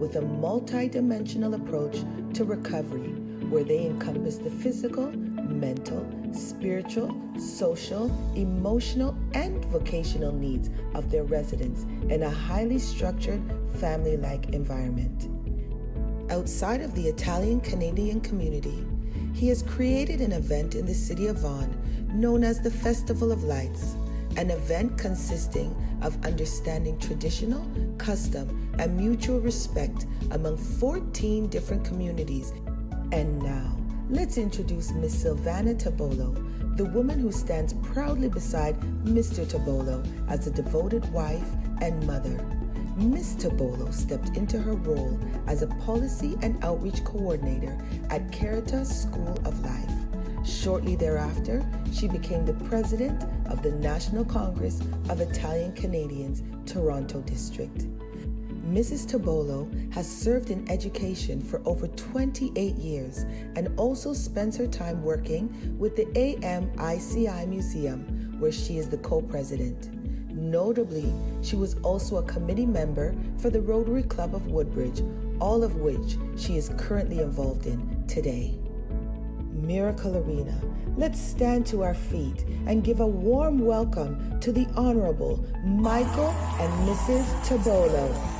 with a multi-dimensional approach to recovery, where they encompass the physical, mental, spiritual, social, emotional, and vocational needs of their residents in a highly structured, family-like environment. Outside of the Italian-Canadian community, he has created an event in the city of Vaughan known as the Festival of Lights, an event consisting of understanding traditional, custom, and mutual respect among 14 different communities. And now, let's introduce Miss Silvana Tabolo, the woman who stands proudly beside Mr. Tabolo as a devoted wife and mother. Ms. Tabolo stepped into her role as a policy and outreach coordinator at Caritas School of Life. Shortly thereafter, she became the president of the National Congress of Italian Canadians, Toronto District. Mrs. Tabolo has served in education for over 28 years and also spends her time working with the AMICI Museum, where she is the co-president. Notably, she was also a committee member for the Rotary Club of Woodbridge, all of which she is currently involved in today. Miracle Arena, let's stand to our feet and give a warm welcome to the Honorable Michael and Mrs. Tabolo.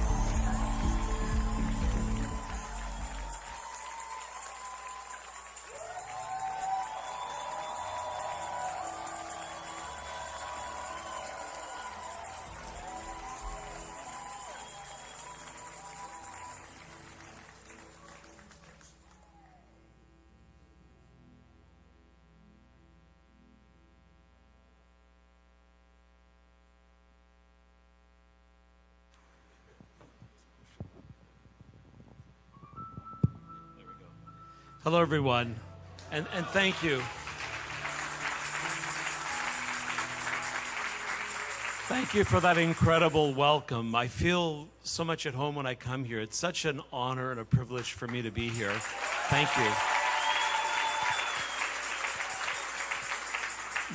Hello, everyone, and thank you. Thank you for that incredible welcome. I feel so much at home when I come here. It's such an honor and a privilege for me to be here. Thank you.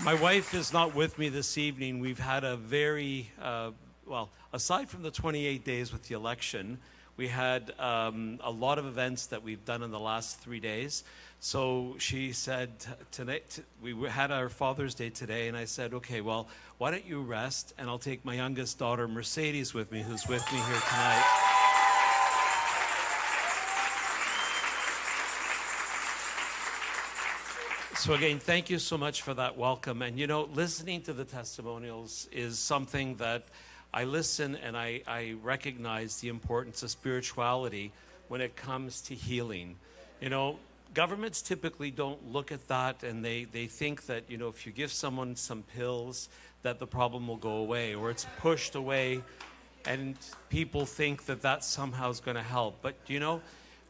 My wife is not with me this evening. We've had a very, well, aside from the 28 days with the election, we had a lot of events that we've done in the last 3 days. So she said, tonight, we had our Father's Day today, and I said, okay, well, why don't you rest, and I'll take my youngest daughter, Mercedes, with me, who's with me here tonight. So again, thank you so much for that welcome. And you know, listening to the testimonials is something that I listen and I recognize the importance of spirituality when it comes to healing. You know, governments typically don't look at that, and they think that, you know, if you give someone some pills that the problem will go away, or it's pushed away, and people think that that somehow is going to help. But you know,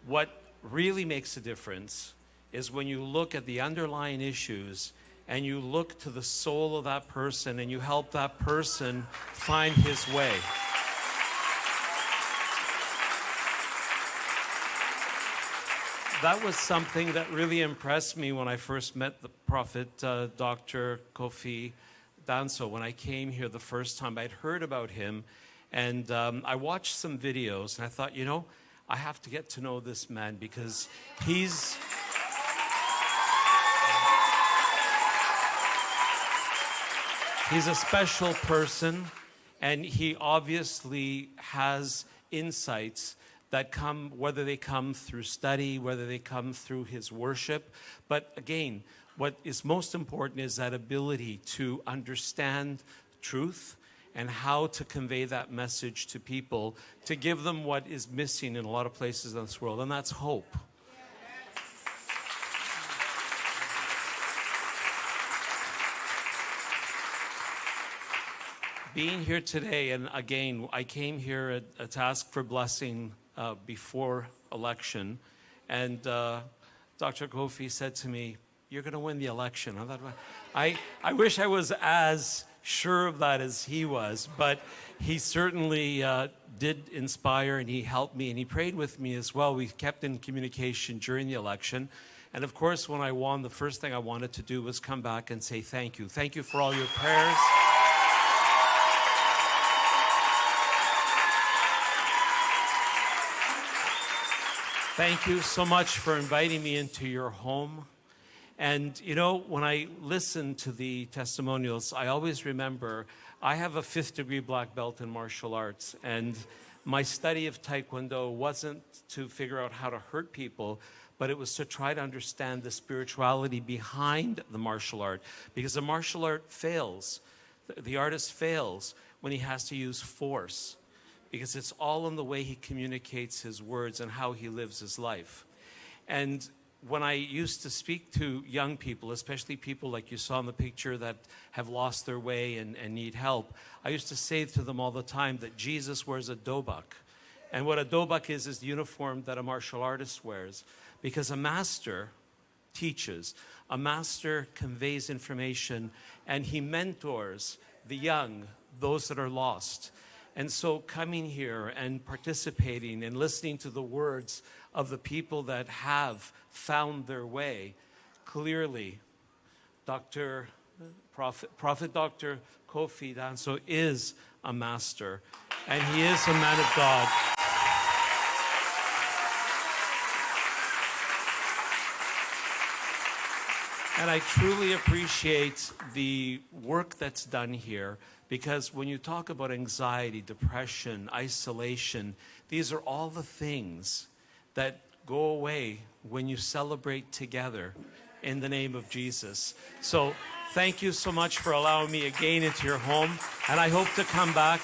what really makes a difference is when you look at the underlying issues and you look to the soul of that person and you help that person find his way. That was something that really impressed me when I first met the Prophet Dr. Kofi Danso. When I came here the first time, I'd heard about him, and I watched some videos, and I thought, you know, I have to get to know this man because he's a special person, and he obviously has insights that come, whether they come through study, whether they come through his worship. But again, what is most important is that ability to understand truth and how to convey that message to people, to give them what is missing in a lot of places in this world, and that's hope. Being here today, and again, I came here at a task for blessing before election, and Dr. Kofi said to me, "You're going to win the election." I thought, I wish I was as sure of that as he was, but he certainly did inspire, and he helped me, and he prayed with me as well. We kept in communication during the election. And of course, when I won, the first thing I wanted to do was come back and say thank you. Thank you for all your prayers. Thank you so much for inviting me into your home. And, you know, when I listen to the testimonials, I always remember I have a 5th-degree black belt in martial arts. And my study of Taekwondo wasn't to figure out how to hurt people, but it was to try to understand the spirituality behind the martial art. Because the martial art fails, the artist fails when he has to use force. Because it's all in the way he communicates his words and how he lives his life. And when I used to speak to young people, especially people like you saw in the picture that have lost their way and need help, I used to say to them all the time that Jesus wears a dobak. And what a dobak is the uniform that a martial artist wears. Because a master teaches, a master conveys information, and he mentors the young, those that are lost. And so coming here and participating and listening to the words of the people that have found their way, clearly, Prophet Dr. Kofi Danso is a master, and he is a man of God. And I truly appreciate the work that's done here, because when you talk about anxiety, depression, isolation, these are all the things that go away when you celebrate together in the name of Jesus. So thank you so much for allowing me again into your home, and I hope to come back,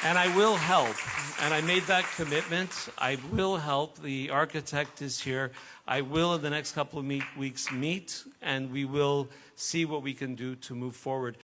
and I will help. And I made that commitment. I will help. The architect is here. I will in the next couple of weeks meet, and we will see what we can do to move forward.